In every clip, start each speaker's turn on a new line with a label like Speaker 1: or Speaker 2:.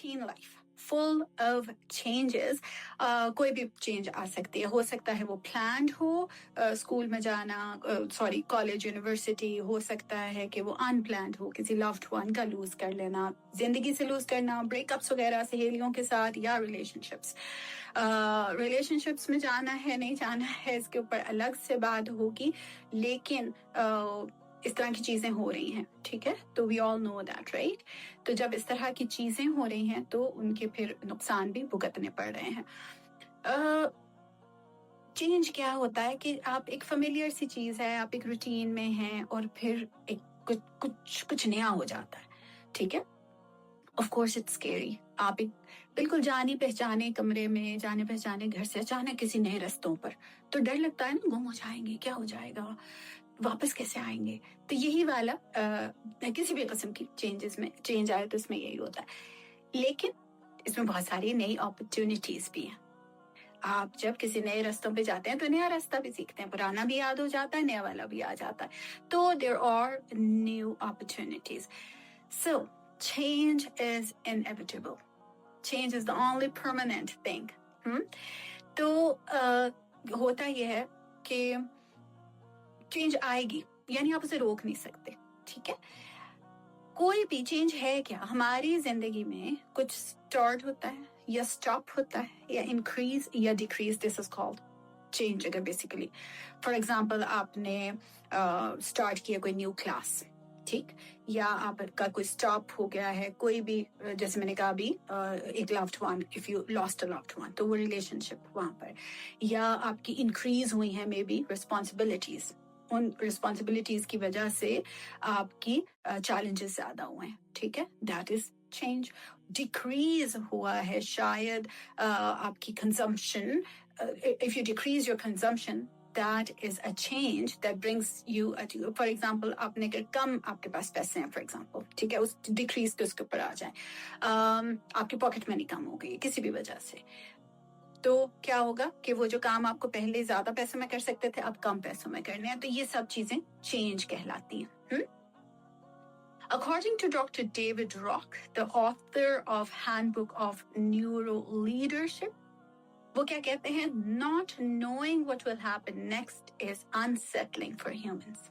Speaker 1: teen life full of changes. कोई भी change आ सकती है, हो सकता है वो प्लान्ड हो, स्कूल में जाना, कॉलेज यूनिवर्सिटी, हो सकता है कि वो अनप्लान्ड हो, किसी लव्ड वन का लूज कर लेना, जिंदगी से लूज करना, ब्रेकअप्स वगैरह सहेलियों के साथ, या रिलेशनशिप्स में जाना है नहीं जाना है इसके ऊपर अलग से बात होगी, लेकिन इस तरह की चीजें हो रही हैं, ठीक है, तो we all know that, right. तो जब इस तरह की चीजें हो रही हैं तो उनके फिर नुकसान भी भुगतने पड़ रहे हैं। चेंज क्या होता है कि आप एक फेमिलियर सी चीज है, आप एक रूटीन में हैं और फिर एक कुछ नया हो जाता है, ठीक है। Of course it's scary. आप एक बिल्कुल जाने पहचाने कमरे में, जाने पहचाने घर से अचानक किसी नए रास्तों पर, तो डर लगता है ना, गुम हो जाएंगे, क्या हो जाएगा, वापस कैसे आएंगे। तो यही वाला किसी भी किस्म की चेंज आए तो इसमें यही होता है, लेकिन इसमें बहुत सारी नई अपॉर्चुनिटीज भी हैं। आप जब किसी नए रास्तों पे जाते हैं तो नया रास्ता भी सीखते हैं, पुराना भी याद हो जाता है, नया वाला भी आ जाता है, तो there are new opportunities. So change is inevitable. Change is the only permanent thing. तो होता यह है कि चेंज आएगी, यानी आप उसे रोक नहीं सकते, ठीक है। कोई भी चेंज है क्या, हमारी जिंदगी में कुछ स्टार्ट होता है या स्टॉप होता है या इंक्रीज या decrease, this is called change. अगर बेसिकली फॉर एग्जांपल आपने स्टार्ट किया कोई न्यू क्लास, ठीक, या आपका कोई स्टॉप हो गया है, कोई भी, जैसे मैंने कहा अभी, एक loved one, if you lost a loved one, तो वो रिलेशनशिप वहां पर, या आपकी इंक्रीज हुई है मे बी रिस्पॉन्सिबिलिटीज, उन रिस्पॉन्सिबिलिटीज की वजह से आपकी चैलेंजेस ज्यादा हुए हैं, ठीक है, दैट इज चेंज। डिक्रीज हुआ है शायद आपकी consumption, if you decrease your consumption, that is a change that brings you for example, आपने अगर कम आपके पास पैसे हैं, for example, ठीक है, उस डिक्रीज के उसके ऊपर आ जाए, आपकी पॉकेट मनी कम हो गई किसी भी वजह से, तो क्या होगा कि वो जो काम आपको पहले ज्यादा पैसों में कर सकते थे, अब कम पैसों में करने हैं, तो ये सब चीजें चेंज कहलाती हैं। According to Dr. David Rock, the author of Handbook of Neuro Leadership, वो क्या कहते हैं, not knowing what will happen next is unsettling for humans.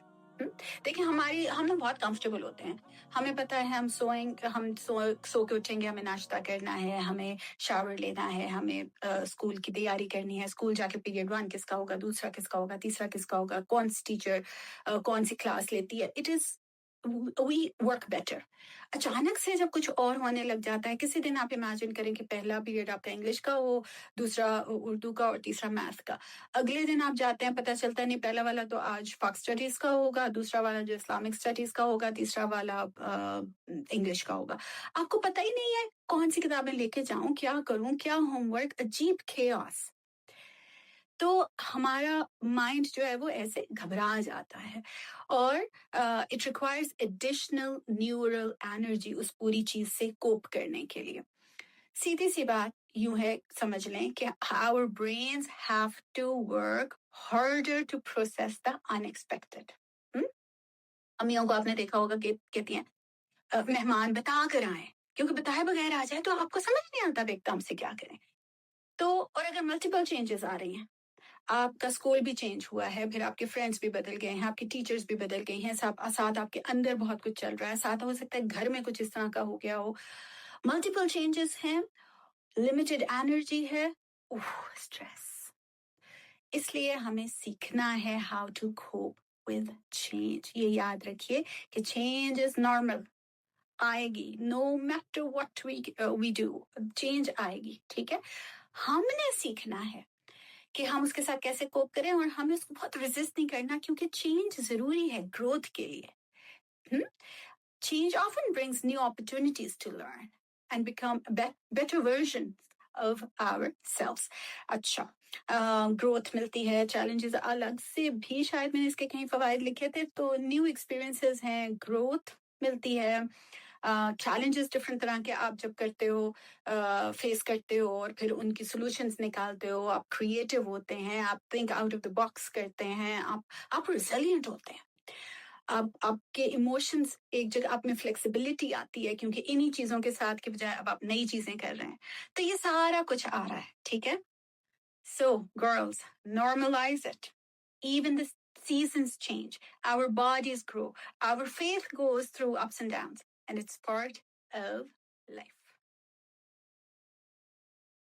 Speaker 1: देखिए, हम लोग बहुत कंफर्टेबल होते हैं, हमें पता है हम सो के उठेंगे, हमें नाश्ता करना है, हमें शावर लेना है, हमें स्कूल की तैयारी करनी है, स्कूल जाके पीरियड 1 किसका होगा, दूसरा किसका होगा, तीसरा किसका होगा, कौन सी टीचर कौन सी क्लास लेती है, it is we work better. अचानक से जब कुछ और होने लग जाता है, किसी दिन आप इमेजिन करें कि पहला पीरियड आपका इंग्लिश का हो, दूसरा उर्दू का और तीसरा मैथ का, अगले दिन आप जाते हैं, पता चलता है नहीं, पहला वाला तो आज फॉक्स स्टडीज का होगा, दूसरा वाला जो इस्लामिक स्टडीज का होगा, तीसरा वाला इंग्लिश का होगा। आपको पता ही नहीं है कौन सी किताबें लेके जाऊं, क्या करूं, क्या होमवर्क, अजीब chaos। तो हमारा माइंड जो है वो ऐसे घबरा जाता है, और it requires additional neural energy उस पूरी चीज से कोप करने के लिए। सीधी सी बात यूं है, समझ लें कि our brains have to work harder to process the unexpected. अम्मियों को आपने देखा होगा कि कहती हैं मेहमान बता कर आए, क्योंकि बताए बगैर आ जाए तो आपको समझ नहीं आता एकदम से क्या करें। तो और अगर मल्टीपल चेंजेस आ रही हैं, आपका स्कूल भी चेंज हुआ है, फिर आपके फ्रेंड्स भी बदल गए हैं, आपकी टीचर्स भी बदल गई हैं, साथ आपके अंदर बहुत कुछ चल रहा है, साथ हो सकता है घर में कुछ इस तरह का हो गया हो, मल्टीपल चेंजेस हैं, लिमिटेड एनर्जी है, स्ट्रेस। इसलिए हमें सीखना है how to cope with change. ये याद रखिए कि चेंज इज नॉर्मल, आएगी, no matter what we do, change आएगी, ठीक है। हमने सीखना है कि हम उसके साथ कैसे कोप करें, और हमें उसको बहुत रेजिस्ट नहीं करना, क्योंकि चेंज जरूरी है ग्रोथ के लिए। Change often brings new opportunities to learn and become better version of ourselves. अच्छा, ग्रोथ मिलती है, चैलेंजेस अलग से भी शायद मैंने इसके कहीं फवायद लिखे थे, तो न्यू एक्सपीरियंसेस हैं, ग्रोथ मिलती है, चैलेंजेस डिफरेंट तरह के आप जब करते हो, फेस करते हो, और फिर उनकी सॉल्यूशंस निकालते हो, आप क्रिएटिव होते हैं, आप think out of the box करते हैं, आप रिजिलिएंट होते हैं। आपके इमोशंस एक जगह आप में फ्लेक्सिबिलिटी आती है क्योंकि इन्हीं चीजों के साथ के बजाय अब आप नई चीजें कर रहे हैं, तो ये सारा कुछ आ रहा है, ठीक है. So girls, normalize it. Even the seasons change, our bodies grow, our faith goes through ups and downs, and it's part of life.